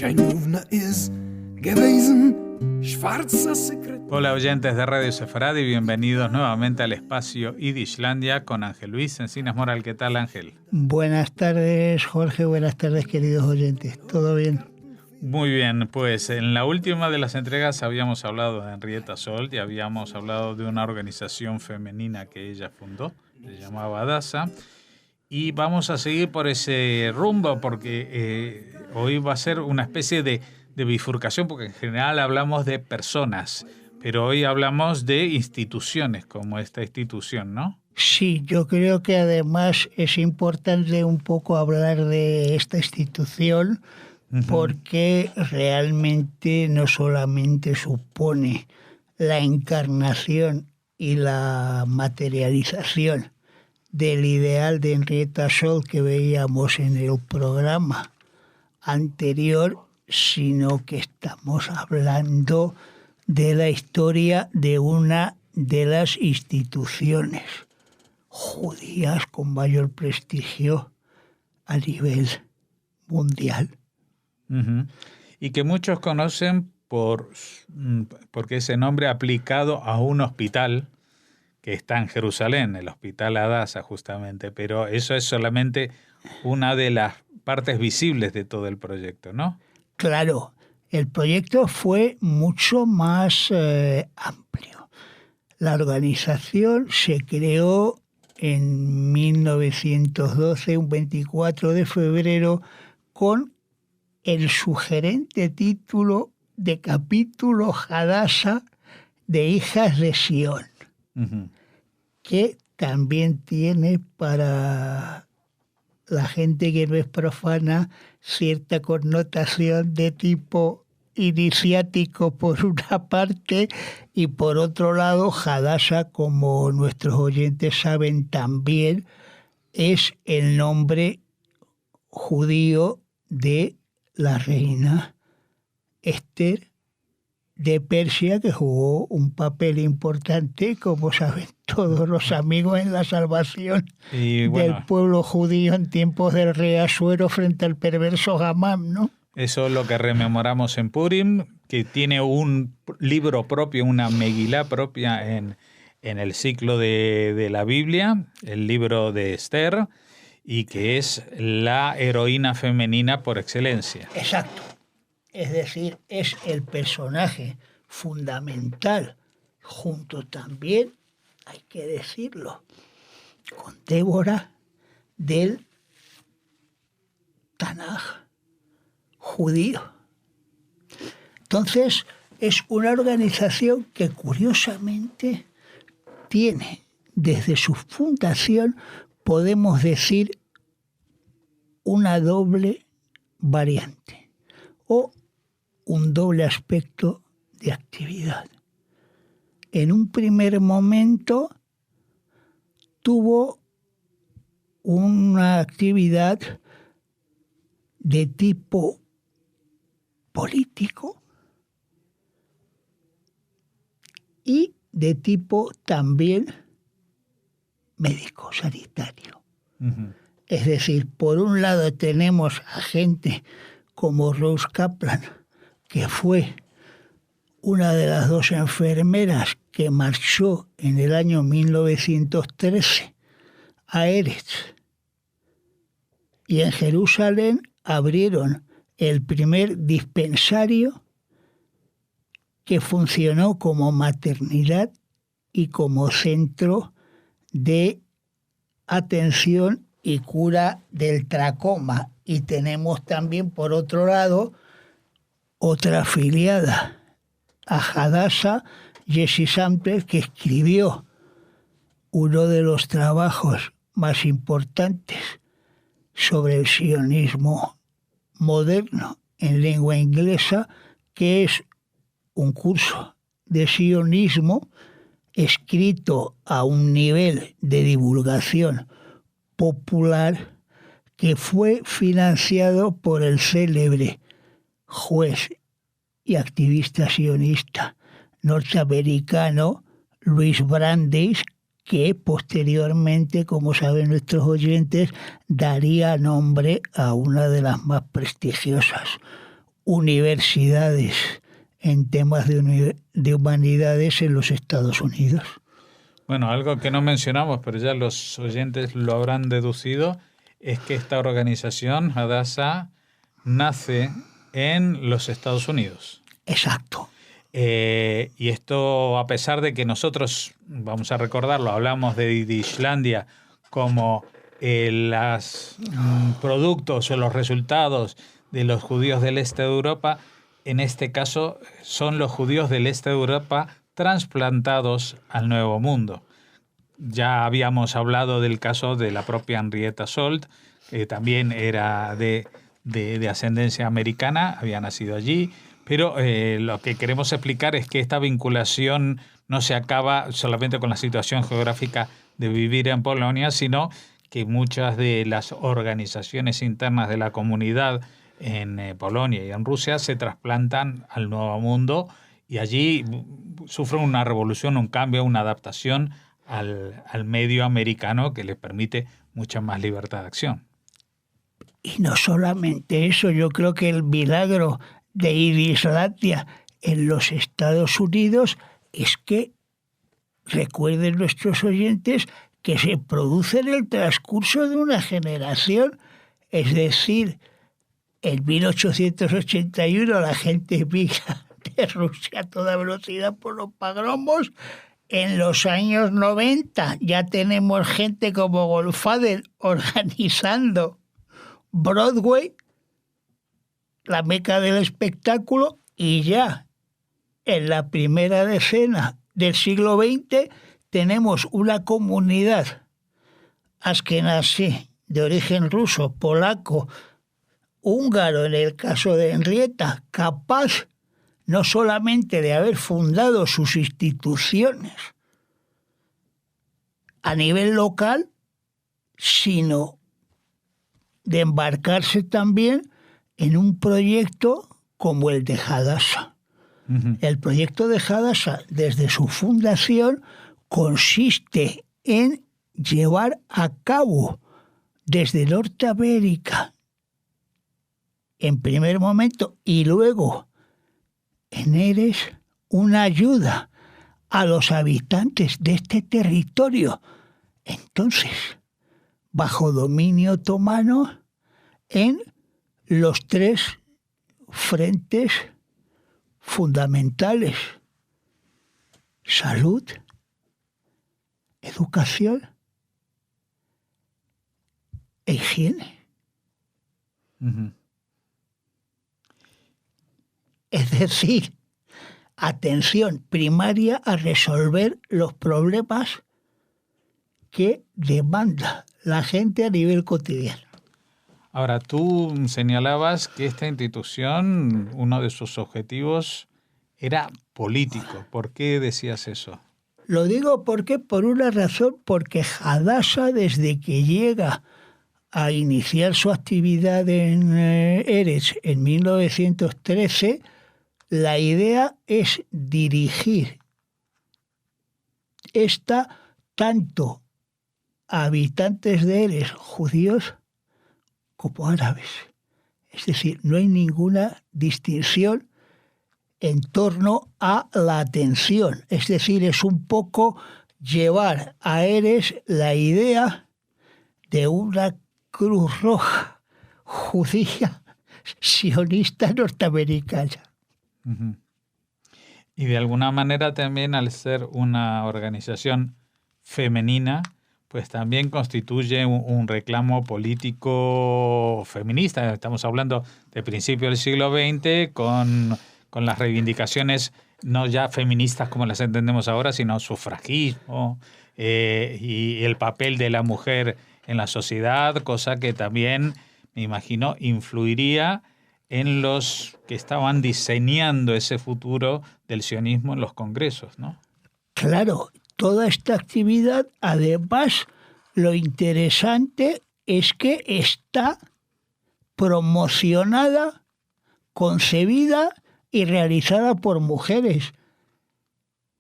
Scheinufner ist gewesen, schwarzer Sekret. Hola oyentes de Radio Sefarad y bienvenidos nuevamente al espacio Yiddishlandia con Ángel Luis Encinas Moral. ¿Qué tal, Ángel? Buenas tardes, Jorge. Buenas tardes, queridos oyentes. ¿Todo bien? Muy bien, pues en la última de las entregas habíamos hablado de Henrietta Szold y habíamos hablado de una organización femenina que ella fundó, se llamaba Hadassah, y vamos a seguir por ese rumbo porque hoy va a ser una especie de bifurcación, porque en general hablamos de personas, pero hoy hablamos de instituciones como esta institución, ¿no? Sí, yo creo que además es importante un poco hablar de esta institución, porque realmente no solamente supone la encarnación y la materialización del ideal de Henrietta Szold que veíamos en el programa anterior, sino que estamos hablando de la historia de una de las instituciones judías con mayor prestigio a nivel mundial. Y que muchos conocen porque ese nombre aplicado a un hospital que está en Jerusalén, el Hospital Hadassah justamente, pero eso es solamente una de las partes visibles de todo el proyecto, ¿no? Claro, el proyecto fue mucho más amplio. La organización se creó en 1912, un 24 de febrero, con el sugerente título de capítulo Hadassah de Hijas de Sion, que también tiene para la gente que no es profana cierta connotación de tipo iniciático por una parte, y por otro lado Hadassah, como nuestros oyentes saben también, es el nombre judío de la reina Esther de Persia, que jugó un papel importante, como saben todos los amigos, en la salvación del pueblo judío en tiempos del rey Asuero frente al perverso Hamán, ¿no? Eso es lo que rememoramos en Purim, que tiene un libro propio, una Megilá propia en el ciclo de la Biblia, el libro de Esther, y que es la heroína femenina por excelencia. Exacto. Es decir, es el personaje fundamental, junto también, hay que decirlo, con Débora, del Tanaj judío. Entonces, es una organización que curiosamente tiene, desde su fundación, podemos decir, una doble variante o un doble aspecto de actividad. En un primer momento tuvo una actividad de tipo político y de tipo también médico, sanitario. Es decir, por un lado tenemos a gente como Rose Kaplan, que fue una de las dos enfermeras que marchó en el año 1913 a Eretz. Y en Jerusalén abrieron el primer dispensario que funcionó como maternidad y como centro de atención y cura del tracoma. Y tenemos también, por otro lado, otra afiliada a Hadassah, Jessie Sampler, que escribió uno de los trabajos más importantes sobre el sionismo moderno en lengua inglesa, que es un curso de sionismo escrito a un nivel de divulgación popular que fue financiado por el célebre juez y activista sionista norteamericano Louis Brandeis, que posteriormente, como saben nuestros oyentes, daría nombre a una de las más prestigiosas universidades en temas de humanidades en los Estados Unidos. Bueno, algo que no mencionamos, pero ya los oyentes lo habrán deducido, es que esta organización, Hadassah, nace en los Estados Unidos. Exacto. Y esto, a pesar de que nosotros, vamos a recordarlo, hablamos de Islandia como los productos o los resultados de los judíos del este de Europa, en este caso son los judíos del este de Europa trasplantados al Nuevo Mundo. Ya habíamos hablado del caso de la propia Henrietta Szold, que también era de ascendencia americana, había nacido allí, pero lo que queremos explicar es que esta vinculación no se acaba solamente con la situación geográfica de vivir en Polonia, sino que muchas de las organizaciones internas de la comunidad en Polonia y en Rusia se trasplantan al Nuevo Mundo y allí sufren una revolución, un cambio, una adaptación al medio americano que les permite mucha más libertad de acción. Y no solamente eso, yo creo que el milagro de Islandia en los Estados Unidos es que, recuerden nuestros oyentes, que se produce en el transcurso de una generación. Es decir, en 1881 la gente migra de Rusia a toda velocidad por los pogromos. En los años 90 ya tenemos gente como Goldfaden organizando Broadway, la meca del espectáculo, y ya en la primera decena del siglo XX tenemos una comunidad askenazí de origen ruso, polaco, húngaro en el caso de Henrietta, capaz no solamente de haber fundado sus instituciones a nivel local, sino de embarcarse también en un proyecto como el de Hadassah. Uh-huh. El proyecto de Hadassah, desde su fundación, consiste en llevar a cabo desde Norteamérica, en primer momento, y luego en Erez, una ayuda a los habitantes de este territorio, entonces bajo dominio otomano, en los 3 frentes fundamentales: salud, educación e higiene. Uh-huh. Es decir, atención primaria a resolver los problemas que demanda la gente a nivel cotidiano. Ahora, tú señalabas que esta institución, uno de sus objetivos era político. ¿Por qué decías eso? Lo digo porque por una razón, porque Hadassah, desde que llega a iniciar su actividad en Erez en 1913, la idea es dirigir esta tanto a habitantes de Erez, judíos, como árabes. Es decir, no hay ninguna distinción en torno a la atención. Es decir, es un poco llevar a Erez la idea de una Cruz Roja judía sionista norteamericana. Uh-huh. Y de alguna manera también, al ser una organización femenina, pues también constituye un reclamo político feminista. Estamos hablando de principios del siglo XX con las reivindicaciones no ya feministas como las entendemos ahora, sino sufragismo y el papel de la mujer en la sociedad, cosa que también, me imagino, influiría en los que estaban diseñando ese futuro del sionismo en los congresos, ¿no? Claro. Toda esta actividad, además, lo interesante es que está promocionada, concebida y realizada por mujeres.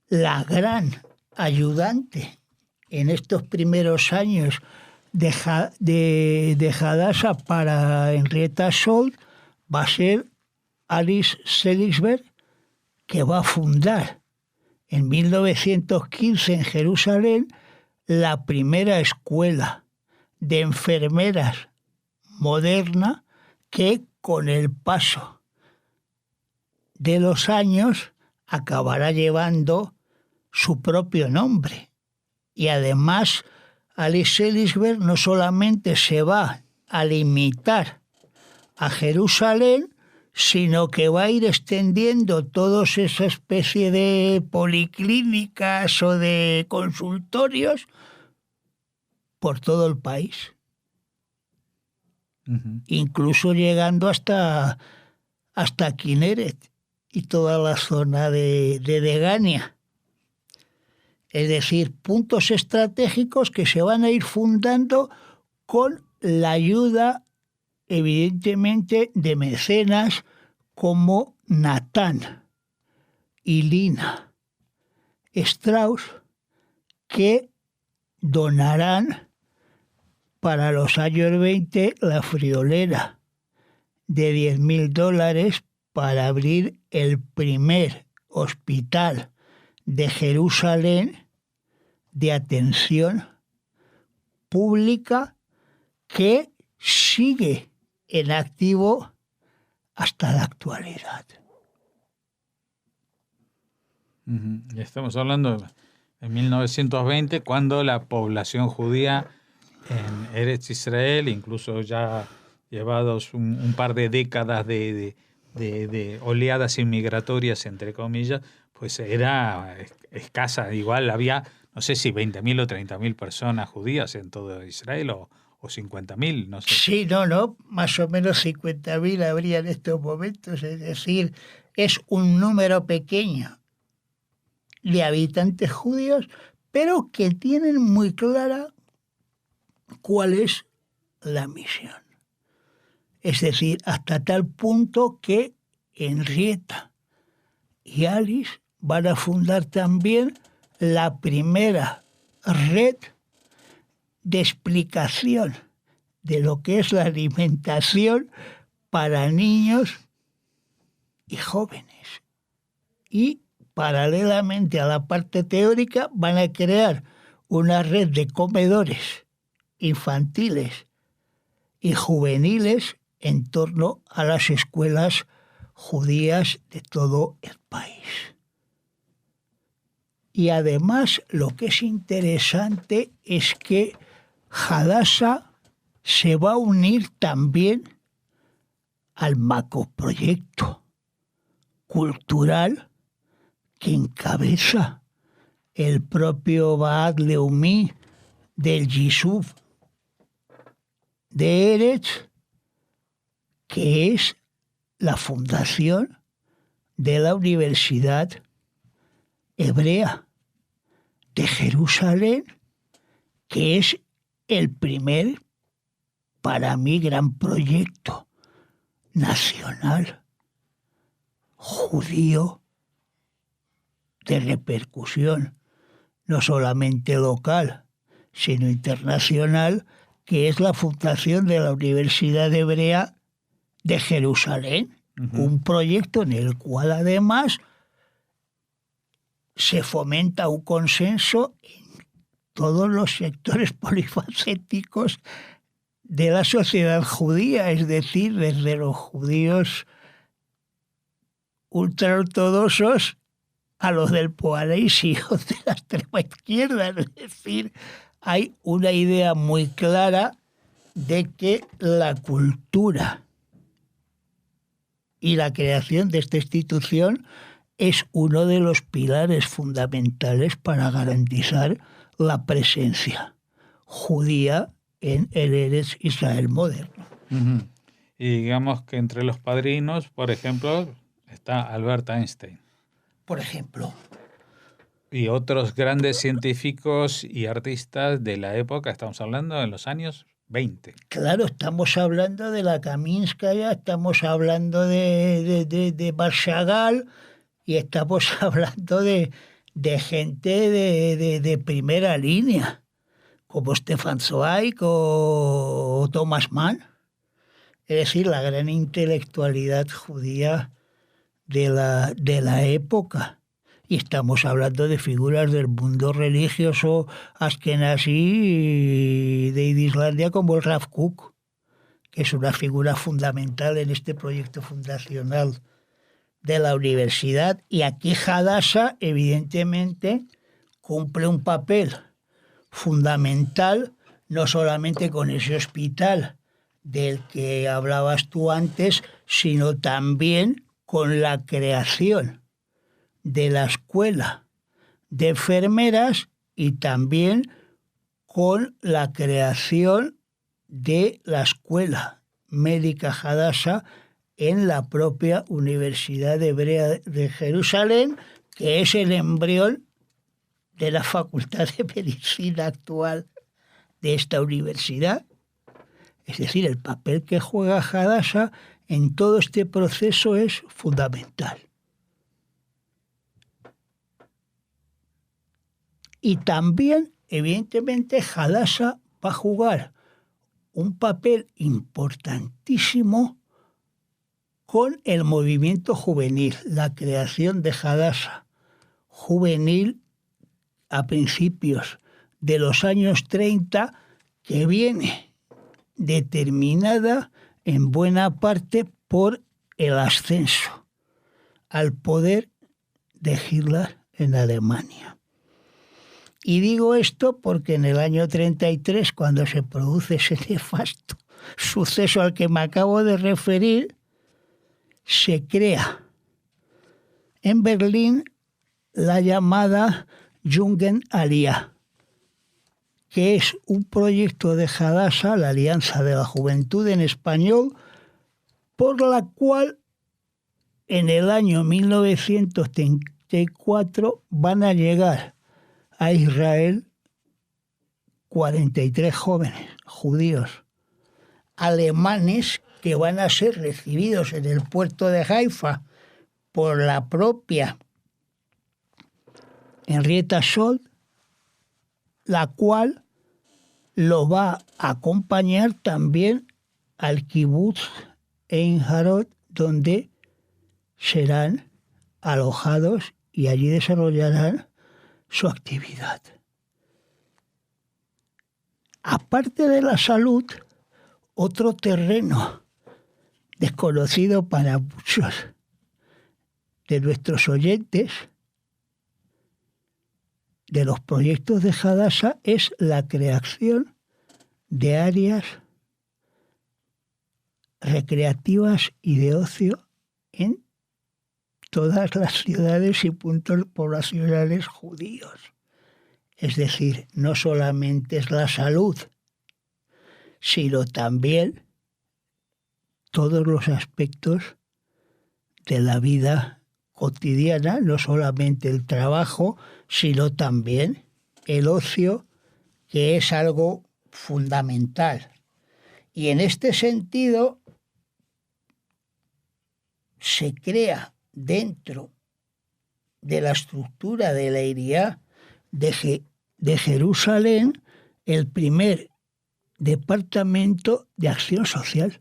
La gran ayudante en estos primeros años de Hadassah para Henrietta Szold va a ser Alice Seligsberg, que va a fundar en 1915 en Jerusalén la primera escuela de enfermeras moderna que con el paso de los años acabará llevando su propio nombre. Y además Alice Seligsberg no solamente se va a limitar a Jerusalén, sino que va a ir extendiendo toda esa especie de policlínicas o de consultorios por todo el país. Ujú. Incluso llegando hasta Kinneret y toda la zona de Degania. Es decir, puntos estratégicos que se van a ir fundando con la ayuda, evidentemente, de mecenas como Natán y Lina Strauss, que donarán para los años 20 la friolera de $10,000 para abrir el primer hospital de Jerusalén de atención pública que sigue en activo hasta la actualidad. Ujú. Y estamos hablando de 1920, cuando la población judía en Eretz Israel, incluso ya llevados un par de décadas de oleadas inmigratorias, entre comillas, pues era escasa. Igual había, no sé si 20.000 o 30.000 personas judías en todo Israel o 50.000, no sé. Sí, no, más o menos 50.000 habría en estos momentos, es decir, es un número pequeño de habitantes judíos, pero que tienen muy clara cuál es la misión. Es decir, hasta tal punto que Henrietta y Alice van a fundar también la primera red de explicación de lo que es la alimentación para niños y jóvenes. Y paralelamente a la parte teórica van a crear una red de comedores infantiles y juveniles en torno a las escuelas judías de todo el país. Y además lo que es interesante es que Hadassah se va a unir también al macroproyecto cultural que encabeza el propio Baad Leumí del Yishuv de Eretz, que es la fundación de la Universidad Hebrea de Jerusalén, que es el primer, para mí, gran proyecto nacional judío de repercusión, no solamente local, sino internacional, que es la fundación de la Universidad Hebrea de Jerusalén, un proyecto en el cual además se fomenta un consenso en todos los sectores polifacéticos de la sociedad judía, es decir, desde los judíos ultraortodoxos a los del Poalés y los de la extrema izquierda. Es decir, hay una idea muy clara de que la cultura y la creación de esta institución es uno de los pilares fundamentales para garantizar la presencia judía en el Eretz Israel moderno. Uh-huh. Y digamos que entre los padrinos, por ejemplo, está Albert Einstein. Por ejemplo. Y otros grandes científicos y artistas de la época, estamos hablando de los años 20. Claro, estamos hablando de la Kaminskaya, estamos hablando de Marshall y estamos hablando de gente de primera línea, como Stefan Zweig o Thomas Mann. Es decir, la gran intelectualidad judía de la época. Y estamos hablando de figuras del mundo religioso askenazí de Islandia como el Rav Kook, que es una figura fundamental en este proyecto fundacional de la universidad. Y aquí Hadassah, evidentemente, cumple un papel fundamental, no solamente con ese hospital del que hablabas tú antes, sino también con la creación de la escuela de enfermeras y también con la creación de la escuela médica Hadassah en la propia Universidad Hebrea de Jerusalén, que es el embrión de la Facultad de Medicina actual de esta universidad. Es decir, el papel que juega Hadassah en todo este proceso es fundamental. Y también, evidentemente, Hadassah va a jugar un papel importantísimo con el movimiento juvenil, la creación de Hadassah juvenil a principios de los años 30, que viene determinada en buena parte por el ascenso al poder de Hitler en Alemania. Y digo esto porque en el año 33, cuando se produce ese nefasto suceso al que me acabo de referir, se crea en Berlín la llamada Jugend-Aliyah, que es un proyecto de Hadassah, la Alianza de la Juventud en español, por la cual en el año 1934 van a llegar a Israel 43 jóvenes judíos alemanes que van a ser recibidos en el puerto de Haifa por la propia Henrietta Scholz, la cual lo va a acompañar también al kibutz Ein Harod, donde serán alojados y allí desarrollarán su actividad. Aparte de la salud, otro terreno desconocido para muchos de nuestros oyentes de los proyectos de Hadassah es la creación de áreas recreativas y de ocio en todas las ciudades y puntos poblacionales judíos. Es decir, no solamente es la salud, sino también todos los aspectos de la vida cotidiana, no solamente el trabajo, sino también el ocio, que es algo fundamental. Y en este sentido se crea dentro de la estructura de la Eiria de Jerusalén el primer departamento de acción social.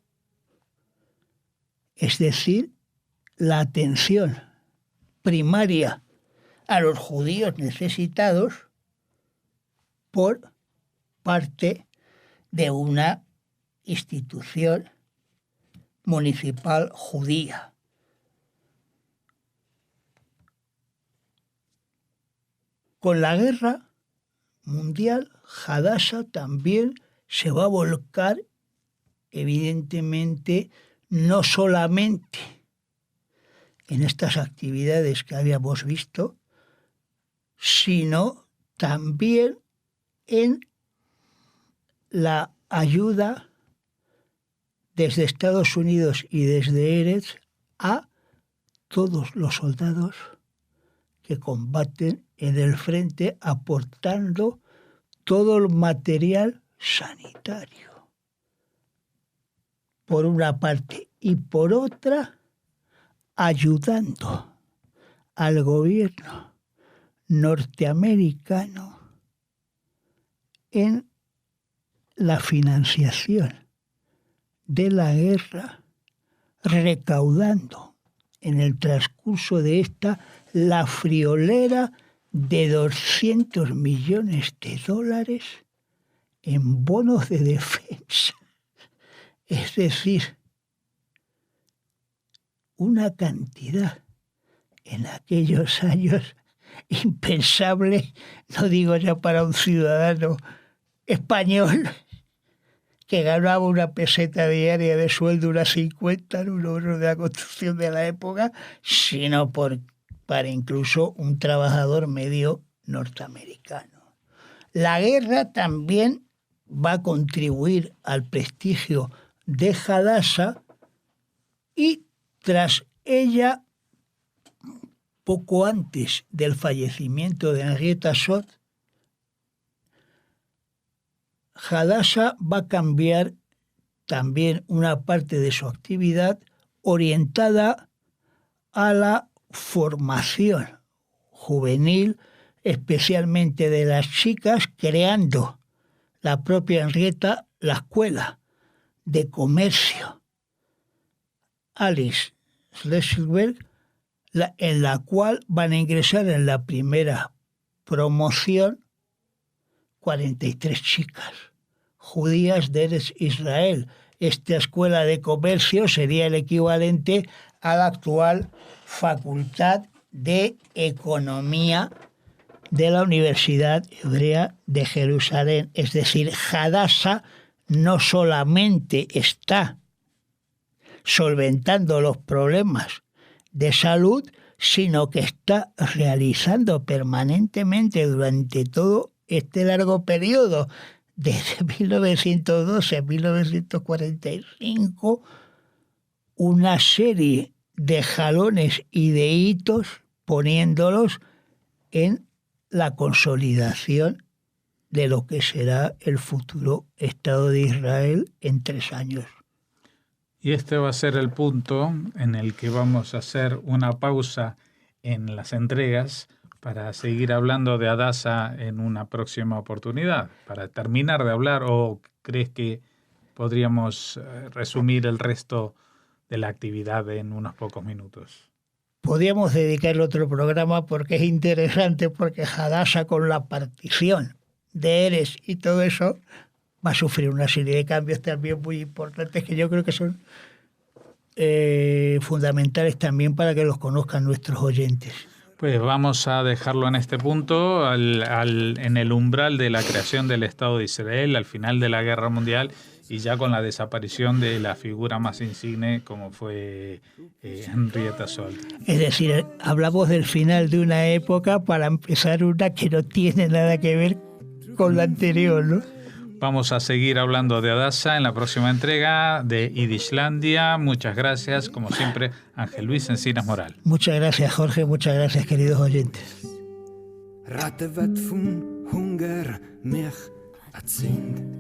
Es decir, la atención primaria a los judíos necesitados por parte de una institución municipal judía. Con la guerra mundial, Hadassah también se va a volcar, evidentemente, no solamente en estas actividades que habíamos visto, sino también en la ayuda desde Estados Unidos y desde Eretz a todos los soldados que combaten en el frente, aportando todo el material sanitario, por una parte, y por otra, ayudando al gobierno norteamericano en la financiación de la guerra, recaudando en el transcurso de esta la friolera de 200 millones de dólares en bonos de defensa. Es decir, una cantidad en aquellos años impensable, no digo ya para un ciudadano español que ganaba una peseta diaria de sueldo, unas 50 en un oro de la construcción de la época, sino para incluso un trabajador medio norteamericano. La guerra también va a contribuir al prestigio de Hadassah y tras ella, poco antes del fallecimiento de Henrietta Szott, Hadassah va a cambiar también una parte de su actividad orientada a la formación juvenil, especialmente de las chicas, creando la propia Henrietta la escuela de comercio Alice Schleswig, en la cual van a ingresar en la primera promoción 43 chicas judías de Eretz Israel. Esta escuela de comercio sería el equivalente a la actual Facultad de Economía de la Universidad Hebrea de Jerusalén. Es decir, Hadassah no solamente está solventando los problemas de salud, sino que está realizando permanentemente durante todo este largo periodo, desde 1912 a 1945, una serie de jalones y de hitos, poniéndolos en la consolidación de lo que será el futuro Estado de Israel en 3 años. Y este va a ser el punto en el que vamos a hacer una pausa en las entregas para seguir hablando de Hadassah en una próxima oportunidad. Para terminar de hablar, ¿o crees que podríamos resumir el resto de la actividad en unos pocos minutos? Podríamos dedicarle otro programa porque es interesante, porque Hadassah, con la partición de Erez y todo eso, va a sufrir una serie de cambios también muy importantes que yo creo que son fundamentales también para que los conozcan nuestros oyentes. Pues vamos a dejarlo en este punto, en el umbral de la creación del Estado de Israel, al final de la Guerra Mundial, y ya con la desaparición de la figura más insigne como fue Henrietta Szott. Es decir, hablamos del final de una época para empezar una que no tiene nada que ver con la anterior, ¿no? Vamos a seguir hablando de Hadassah en la próxima entrega de Yiddishlandia. Muchas gracias, como siempre, Ángel Luis Encinas Moral. Muchas gracias, Jorge. Muchas gracias, queridos oyentes. Ratte wat vun Hunger mich erzint.